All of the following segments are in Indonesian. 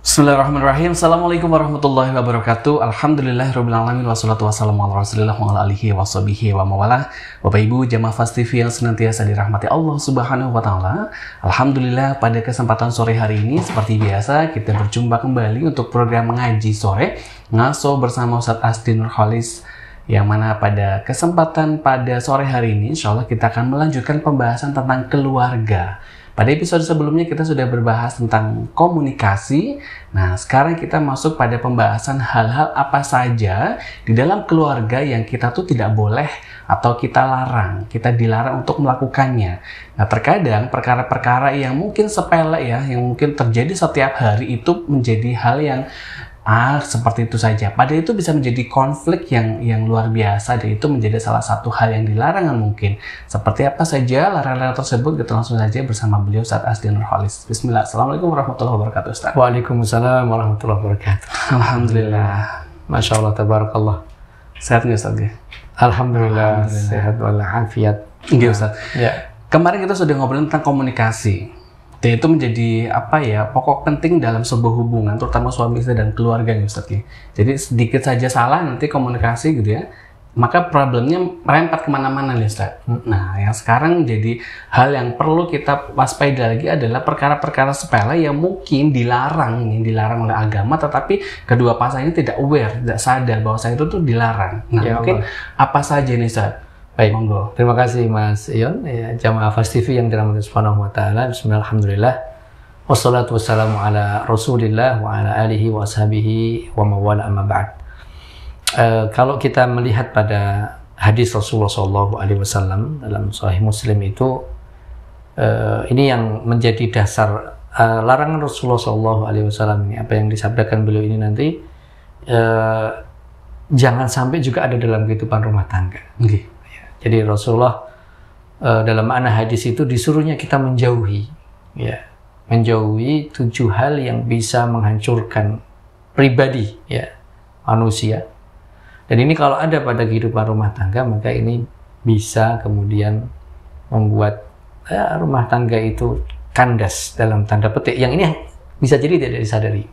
Bismillahirrahmanirrahim. Assalamualaikum warahmatullahi wabarakatuh. Alhamdulillahirrahmanirrahim. Wassalatu wassalamu ala rasulillah wa ala alihi wa sahbihi wa mawalah. Bapak Ibu jamaah Fast TV yang senantiasa dirahmati Allah subhanahu wa ta'ala. Alhamdulillah pada kesempatan sore hari ini seperti biasa kita berjumpa kembali untuk program mengaji sore ngaso bersama Ustaz Asdi Nurholis, yang mana pada kesempatan pada sore hari ini insya Allah kita akan melanjutkan pembahasan tentang keluarga. Pada episode sebelumnya kita sudah berbahas tentang komunikasi. Nah, sekarang kita masuk pada pembahasan hal-hal apa saja di dalam keluarga yang kita tuh tidak boleh atau kita larang, kita dilarang untuk melakukannya. Nah, terkadang perkara-perkara yang mungkin sepele ya, yang mungkin terjadi setiap hari itu menjadi hal yang seperti itu saja. Padahal itu bisa menjadi konflik yang luar biasa, dan itu menjadi salah satu hal yang dilarang mungkin. Seperti apa saja larangan tersebut, kita langsung saja bersama beliau Ustaz Asdi Nurholis. Bismillah. Assalamualaikum warahmatullahi wabarakatuh, Ustaz. Waalaikumsalam warahmatullahi wabarakatuh. Alhamdulillah. Masya Allah, tabarakallah. Sehat nggak Ustaz? Alhamdulillah, sehat walafiat. Iya Ustaz. Ya. Kemarin kita sudah ngobrolin tentang komunikasi. Dan itu menjadi pokok penting dalam sebuah hubungan, terutama suami istri dan keluarga nih Ustaz. Jadi sedikit saja salah nanti komunikasi gitu ya, maka problemnya merempat kemana-mana nih Ustaz. Nah, yang sekarang jadi hal yang perlu kita waspada lagi adalah perkara-perkara sepele yang mungkin dilarang oleh agama, tetapi kedua pasangan ini tidak aware, tidak sadar bahwa itu tuh dilarang. Nah, ya mungkin Allah. Apa saja nih Ustaz? Baik, monggo. Terima kasih Mas Ion, ya, jamaah Fast TV yang dirahmati Subhanahu wa ta'ala. Bismillahirrahmanirrahim. Wassalatu wassalamu ala rasulillah wa ala alihi wa sahbihi wa mawala amma ba'd. Kalau kita melihat pada hadis Rasulullah SAW dalam Sahih Muslim itu, ini yang menjadi dasar larangan Rasulullah SAW ini, apa yang disabdakan beliau ini nanti, jangan sampai juga ada dalam kehidupan rumah tangga. Okay. Jadi Rasulullah dalam makna hadis itu disuruhnya kita menjauhi 7 hal yang bisa menghancurkan pribadi manusia. Dan ini kalau ada pada kehidupan rumah tangga, maka ini bisa kemudian membuat rumah tangga itu kandas dalam tanda petik. Yang ini bisa jadi tidak disadari.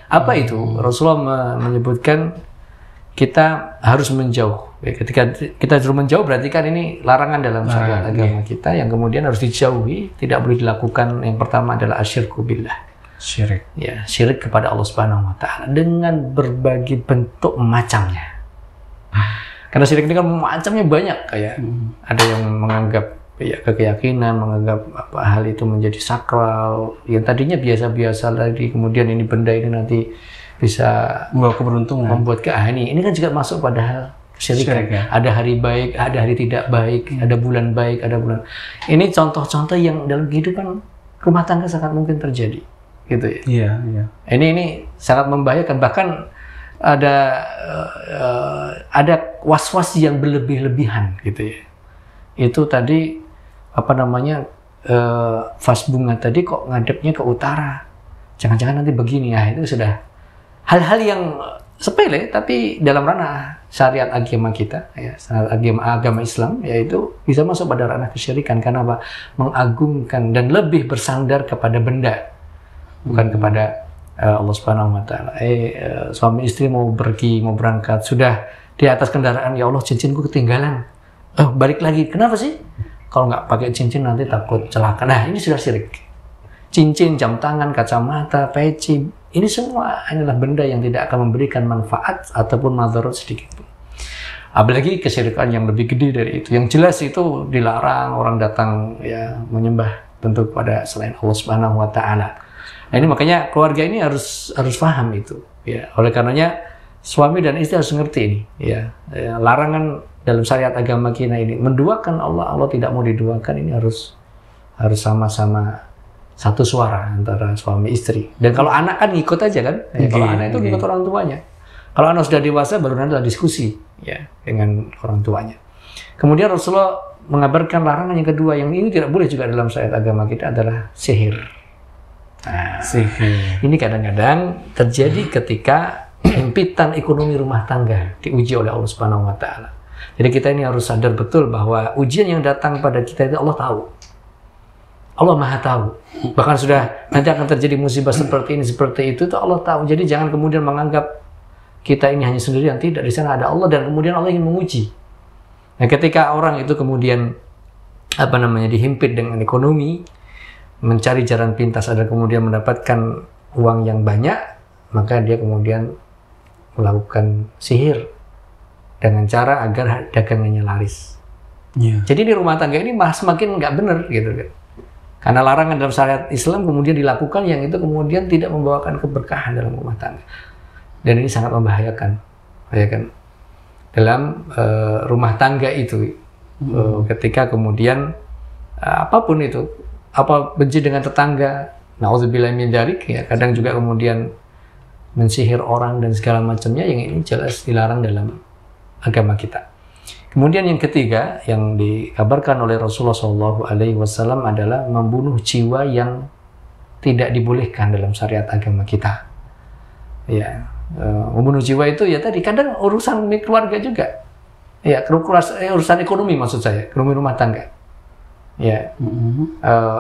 Apa itu? Rasulullah menyebutkan kita harus menjauh. Ketika kita suruh menjauh berarti kan ini larangan dalam syariat agama kita yang kemudian harus dijauhi, tidak boleh dilakukan. Yang pertama adalah asyirku billah. Syirik. Ya, syirik kepada Allah Subhanahu wa taala dengan berbagai bentuk macamnya. Karena syirik ini kan macamnya banyak, kayak ada yang menganggap keyakinan, menganggap hal itu menjadi sakral, yang tadinya biasa-biasa lagi, kemudian ini benda ini nanti bisa membawa keberuntungan, membuat keahani. Ini kan juga masuk pada hal syirik ya? Ada hari baik, ada hari tidak baik, ada bulan baik, ada bulan. Ini contoh-contoh yang dalam kehidupan rumah tangga sangat mungkin terjadi, gitu ya. Iya, iya. Ini sangat membahayakan. Bahkan ada was-was yang berlebih-lebihan, gitu ya. Itu tadi vas bunga tadi kok ngadepnya ke utara. Jangan-jangan nanti begini ya. Itu sudah hal-hal yang sepele, tapi dalam ranah syariat agama kita, agama Islam, yaitu bisa masuk pada ranah kesyirikan. Karena apa? Mengagungkan dan lebih bersandar kepada benda, bukan kepada Allah Subhanahu wa taala. Suami istri mau pergi, mau berangkat, sudah di atas kendaraan, ya Allah cincinku ketinggalan. Balik lagi. Kenapa sih? Kalau nggak pakai cincin nanti takut celaka. Nah, ini sudah syirik. Cincin, jam tangan, kacamata, peci, ini semua adalah benda yang tidak akan memberikan manfaat ataupun madarat sedikit pun. Apalagi kesyirikan yang lebih gede dari itu. Yang jelas itu dilarang orang datang menyembah tentu kepada selain Allah Subhanahu wa taala. Nah, ini makanya keluarga ini harus paham itu. Ya, oleh karenanya suami dan istri harus ngerti ini. Larangan dalam syariat agama kita ini menduakan Allah tidak mau diduakan, ini harus sama-sama satu suara antara suami istri. Dan kalau anak kan ngikut aja kan. Kalau anak itu ngikut orang tuanya. Kalau anak sudah dewasa baru nanti diskusi dengan orang tuanya. Kemudian Rasulullah mengabarkan larangan yang kedua, yang ini tidak boleh juga dalam syariat agama kita, adalah sihir. Nah, sihir. Ini kadang-kadang terjadi ketika himpitan ekonomi rumah tangga diuji oleh Allah Subhanahu wa taala. Jadi kita ini harus sadar betul bahwa ujian yang datang pada kita itu Allah tahu. Allah Maha tahu. Bahkan sudah nanti akan terjadi musibah seperti ini, seperti itu Allah tahu. Jadi jangan kemudian menganggap kita ini hanya sendirian. Tidak, di sana ada Allah dan kemudian Allah ingin menguji. Nah, ketika orang itu kemudian dihimpit dengan ekonomi, mencari jalan pintas agar kemudian mendapatkan uang yang banyak, maka dia kemudian melakukan sihir dengan cara agar dagangannya laris. Jadi di rumah tangga ini malah semakin nggak benar gitu kan. Karena larangan dalam syariat Islam kemudian dilakukan yang itu kemudian tidak membawakan keberkahan dalam rumah tangga. Dan ini sangat membahayakan, ya kan? Dalam rumah tangga itu, ketika kemudian apapun itu, apa benci dengan tetangga, na'udzubillah min dzalik, ya kadang juga kemudian mensihir orang dan segala macamnya, yang ini jelas dilarang dalam agama kita. Kemudian yang ketiga yang dikabarkan oleh Rasulullah SAW adalah membunuh jiwa yang tidak dibolehkan dalam syariat agama kita. Ya, membunuh jiwa itu ya tadi kadang urusan keluarga juga. Ya, urusan ekonomi maksud saya, ekonomi rumah tangga. Ya,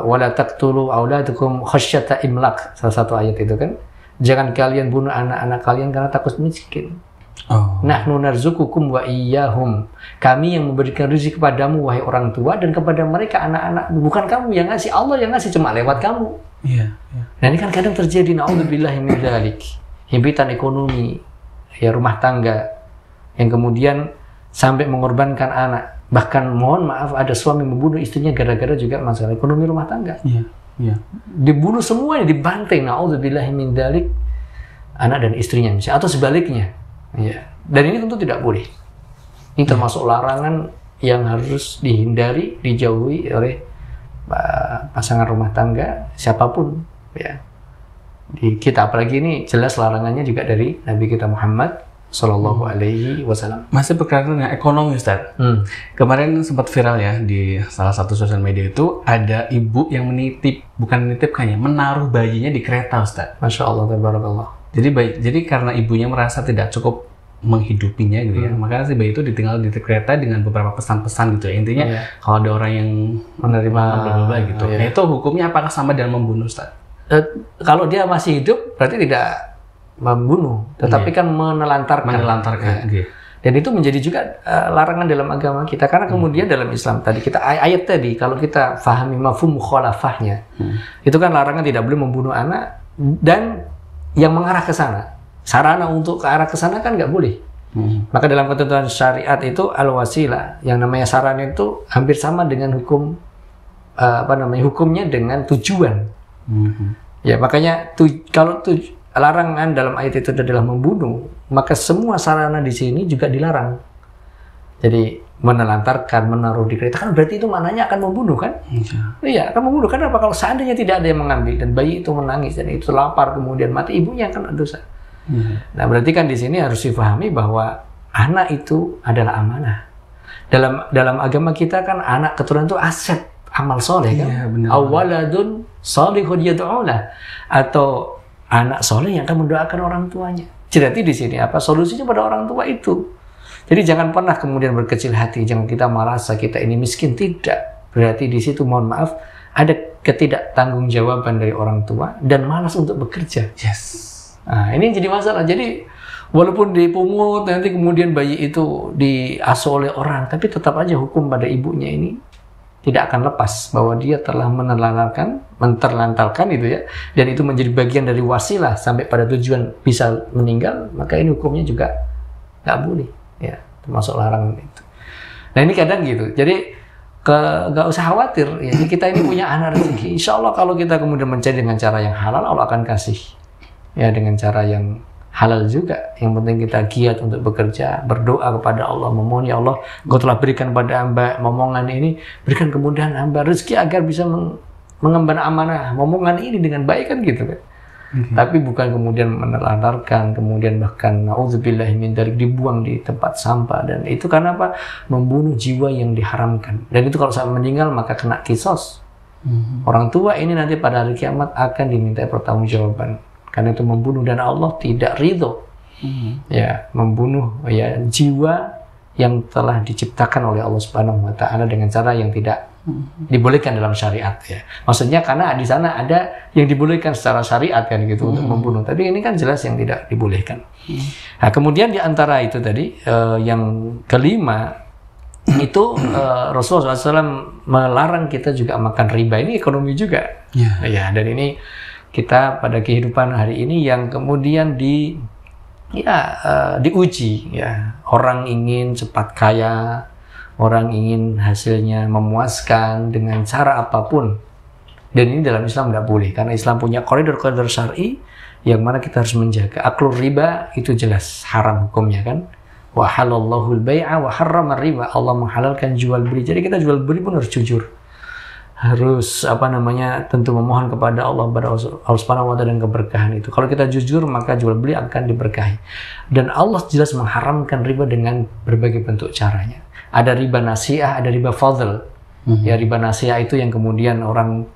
wala taqtulu auladakum khasyata imlaq, salah satu ayat itu kan. Jangan kalian bunuh anak-anak kalian karena takut miskin. Nahnu narzukukum wa iyyahum. Kami yang memberikan rezeki kepadamu wahai orang tua dan kepada mereka anak-anak. Bukan kamu yang ngasih, Allah yang ngasih, cuma lewat kamu. Nah, ini kan kadang terjadi, na'udzubillahi min dzalik. Himpitan ekonomi, ya rumah tangga yang kemudian sampai mengorbankan anak. Bahkan mohon maaf ada suami membunuh istrinya gara-gara juga masalah ekonomi rumah tangga. Dibunuh semuanya, dibanting, na'udzubillahi min dzalik, anak dan istrinya misalnya, atau sebaliknya. Ya, dan ini tentu tidak boleh. Ini termasuk larangan yang harus dihindari, dijauhi oleh pasangan rumah tangga siapapun. Ya, di kita apalagi ini jelas larangannya juga dari Nabi kita Muhammad Sallallahu Alaihi Wasallam. Masih berkaitan dengan ekonomi, Ustaz. Kemarin sempat viral ya di salah satu sosial media itu ada ibu yang menaruh bayinya di kereta, Ustaz. Masya Allah, tabarakallah. Jadi karena ibunya merasa tidak cukup menghidupinya gitu ya, maka si bayi itu ditinggal di kereta dengan beberapa pesan-pesan gitu ya. Intinya kalau ada orang yang menerima bla gitu. Nah, itu hukumnya apakah sama dengan membunuh, Ustaz? Kalau dia masih hidup berarti tidak membunuh, tetapi kan menelantarkan. Dan itu menjadi juga larangan dalam agama kita, karena kemudian dalam Islam tadi kita ayat tadi kalau kita fahami mafhum mukhalafahnya, itu kan larangan tidak boleh membunuh anak dan yang mengarah ke sana, sarana untuk ke arah ke sana kan nggak boleh. Maka dalam ketentuan syariat itu al-wasilah, yang namanya sarana itu hampir sama dengan hukum hukumnya dengan tujuan. Ya makanya kalau larangan dalam ayat itu adalah membunuh, maka semua sarana di sini juga dilarang. Jadi menelantarkan, menaruh di kereta kan berarti itu maknanya akan membunuh kan? Iya, akan membunuh. Kenapa? Kalau seandainya tidak ada yang mengambil dan bayi itu menangis dan itu lapar kemudian mati, ibunya akan dosa. Nah, berarti kan di sini harus difahami bahwa anak itu adalah amanah. Dalam agama kita kan anak keturunan itu aset, amal soleh kan? Awaladun salihun yad'ulah, atau anak soleh yang akan mendoakan orang tuanya. Jadi di sini apa solusinya pada orang tua itu? Jadi jangan pernah kemudian berkecil hati, jangan kita merasa kita ini miskin, tidak. Berarti di situ mohon maaf ada ketidaktanggung-jawaban dari orang tua dan malas untuk bekerja. Nah, ini jadi masalah. Jadi walaupun dipungut nanti kemudian bayi itu diasuh oleh orang, tapi tetap aja hukum pada ibunya ini tidak akan lepas bahwa dia telah menterlantarkan itu ya, dan itu menjadi bagian dari wasilah sampai pada tujuan bisa meninggal, maka ini hukumnya juga nggak boleh. Ya, termasuk larangan itu. Nah ini kadang gitu. Jadi nggak usah khawatir. Ya, kita ini punya anak rezeki. Insya Allah kalau kita kemudian mencari dengan cara yang halal, Allah akan kasih. Ya dengan cara yang halal juga. Yang penting kita giat untuk bekerja, berdoa kepada Allah, memohon ya Allah, Engkau telah berikan pada hamba momongan ini, berikan kemudahan hamba rezeki agar bisa mengemban amanah momongan ini dengan baik kan gitu kan. Tapi bukan kemudian menelantarkan, kemudian bahkan na'udzubillahi min dzalik dibuang di tempat sampah, dan itu karena apa? Membunuh jiwa yang diharamkan. Dan itu kalau sampai meninggal maka kena kisos. Orang tua ini nanti pada hari kiamat akan diminta pertanggungjawaban karena itu membunuh, dan Allah tidak ridho ya membunuh ya jiwa yang telah diciptakan oleh Allah Subhanahu wa taala dengan cara yang tidak dibolehkan dalam syariat ya. Maksudnya karena di sana ada yang dibolehkan secara syariat kan gitu untuk membunuh. Tapi ini kan jelas yang tidak dibolehkan. Nah, kemudian di antara itu tadi yang kelima itu Rasulullah SAW melarang kita juga makan riba. Ini ekonomi juga. Ya, dan ini kita pada kehidupan hari ini yang kemudian diuji ya. Orang ingin cepat kaya, orang ingin hasilnya memuaskan dengan cara apapun. Dan ini dalam Islam tidak boleh. Karena Islam punya koridor-koridor syar'i yang mana kita harus menjaga. Aklur riba itu jelas haram hukumnya kan. Wa halallahu al-bai'a wa harrama riba. Allah menghalalkan jual beli. Jadi kita jual beli pun harus jujur. Harus tentu memohon kepada Allah Subhanahu wa taala dan keberkahan itu. Kalau kita jujur maka jual beli akan diberkahi. Dan Allah jelas mengharamkan riba dengan berbagai bentuk caranya. Ada riba nasiah, ada riba fadl. Ya, riba nasiah itu yang kemudian orang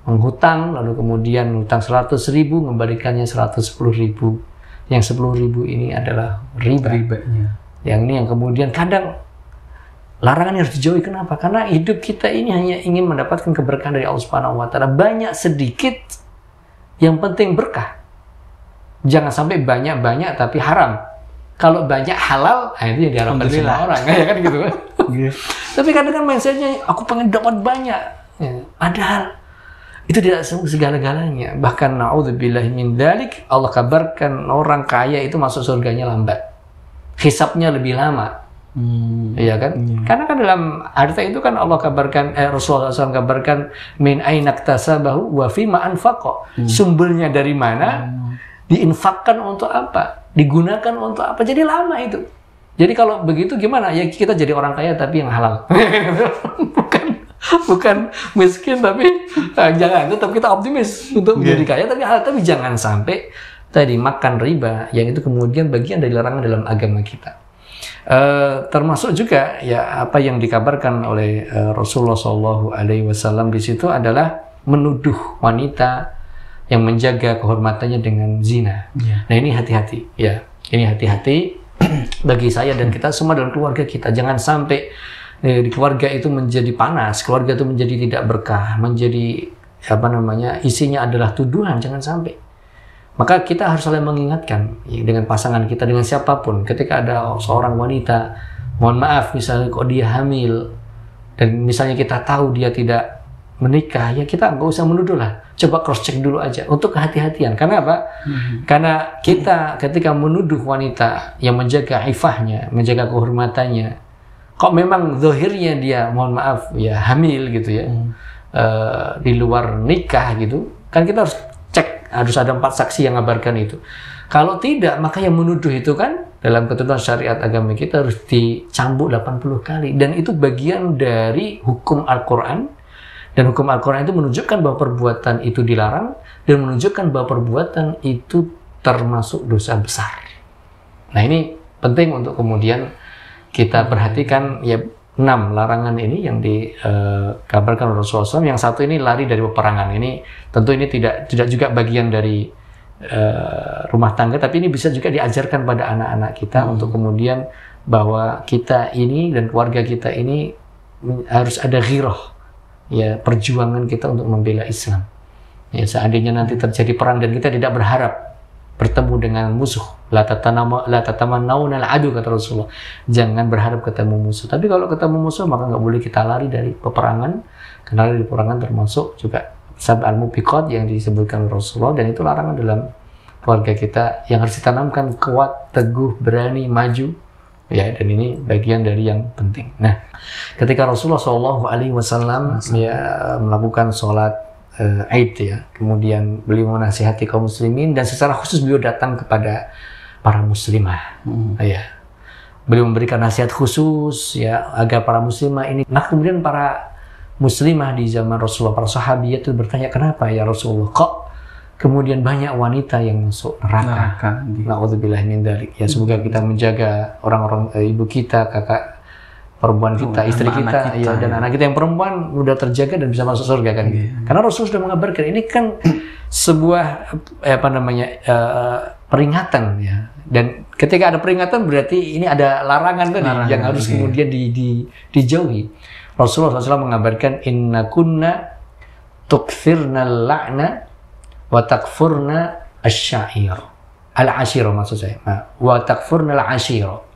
menghutang, lalu kemudian hutang 100.000, mengembalikannya 110.000. Yang 10.000 ini adalah ribanya. Yang ini yang kemudian kadang larangan yang harus dijauhi. Kenapa? Karena hidup kita ini hanya ingin mendapatkan keberkahan dari Allah Subhanahu wa taala. Banyak sedikit, yang penting berkah. Jangan sampai banyak-banyak tapi haram. Kalau banyak halal, itu yang diharapkan semua orang, ya kan gitu kan. Tapi kadang kan mindsetnya, aku pengen dapat banyak. Ya, padahal itu tidak segala-galanya. Bahkan na'udzubillahi min dzalik, Allah kabarkan orang kaya itu masuk surganya lambat. Hisabnya lebih lama. Iya kan? Karena kan dalam harta itu kan Allah kabarkan, Rasulullah SAW kabarkan min ainaktasabahu wa fima anfaqa. Sumbernya dari mana? Diinfakkan untuk apa? Digunakan untuk apa? Jadi lama itu. Jadi kalau begitu gimana? Ya kita jadi orang kaya tapi yang halal. bukan miskin tapi jangan. Tetap kita optimis untuk menjadi kaya tapi halal. Tapi jangan sampai tadi makan riba yang itu kemudian bagian dari larangan dalam agama kita. Termasuk juga ya apa yang dikabarkan oleh Rasulullah SAW di situ adalah menuduh wanita yang menjaga kehormatannya dengan zina. Nah ini hati-hati ya. Ini hati-hati bagi saya dan kita semua dalam keluarga kita. Jangan sampai di keluarga itu menjadi panas, keluarga itu menjadi tidak berkah, menjadi isinya adalah tuduhan. Jangan sampai. Maka kita harus saling mengingatkan ya, dengan pasangan kita, dengan siapapun. Ketika ada seorang wanita, mohon maaf misalnya kok dia hamil dan misalnya kita tahu dia tidak menikah, ya kita nggak usah menuduh lah. Coba cross check dulu aja untuk kehati-hatian. Karena apa? Karena kita ketika menuduh wanita yang menjaga ifahnya, menjaga kehormatannya, kok memang zahirnya dia, mohon maaf ya hamil gitu ya, di luar nikah gitu, kan kita harus cek, harus ada 4 saksi yang ngabarkan itu. Kalau tidak, maka yang menuduh itu kan dalam ketentuan syariat agama kita harus dicambuk 80 kali. Dan itu bagian dari hukum Al-Quran. Dan hukum Al-Quran itu menunjukkan bahwa perbuatan itu dilarang dan menunjukkan bahwa perbuatan itu termasuk dosa besar. Nah ini penting untuk kemudian kita perhatikan ya 6 larangan ini yang dikabarkan oleh Rasulullah SAW. Yang satu ini lari dari peperangan. Ini tentu ini tidak juga bagian dari rumah tangga, tapi ini bisa juga diajarkan pada anak-anak kita untuk kemudian bahwa kita ini dan keluarga kita ini harus ada ghirah. Ya, perjuangan kita untuk membela Islam. Ya, seandainya nanti terjadi perang dan kita tidak berharap bertemu dengan musuh, la tatamannawna al-adu kata Rasulullah. Jangan berharap ketemu musuh. Tapi kalau ketemu musuh maka nggak boleh kita lari dari peperangan. Karena dari peperangan termasuk juga sab al-mubiqat yang disebutkan Rasulullah, dan itu larangan dalam keluarga kita yang harus ditanamkan kuat, teguh, berani, maju. Ya, dan ini bagian dari yang penting. Nah, ketika Rasulullah SAW ya melakukan sholat Aid ya, kemudian beliau menasihati kaum muslimin dan secara khusus beliau datang kepada para muslimah. Ya, beliau memberikan nasihat khusus ya agar para muslimah ini. Nah, kemudian para muslimah di zaman Rasulullah, para sahabat itu bertanya, kenapa ya Rasulullah kok kemudian banyak wanita yang masuk neraka. Na'udzubillah min dzalik. Ya, semoga kita menjaga orang-orang ibu kita, kakak perempuan kita, istri kita, ya, dan anak kita yang perempuan mudah terjaga dan bisa masuk surga kan. Karena Rasul sudah mengabarkan ini kan sebuah peringatan ya. Dan ketika ada peringatan berarti ini ada larangan tadi yang harus kemudian dijauhi. Rasulullah SAW mengabarkan inna kunna tukfirna la'na wa takfurna asyair. Al-ashiro maksud saya. Wa takfurna al-ashiro.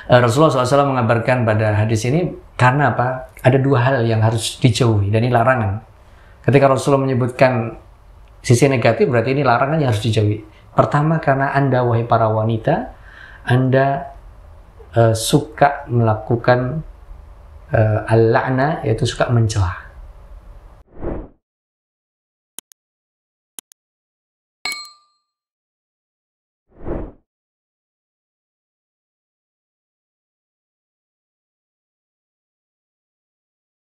Rasulullah SAW mengabarkan pada hadis ini karena apa? Ada dua hal yang harus dijauhi dan ini larangan. Ketika Rasulullah menyebutkan sisi negatif berarti ini larangan yang harus dijauhi. Pertama karena Anda wahai para wanita, Anda suka melakukan al-la'na, yaitu suka mencela.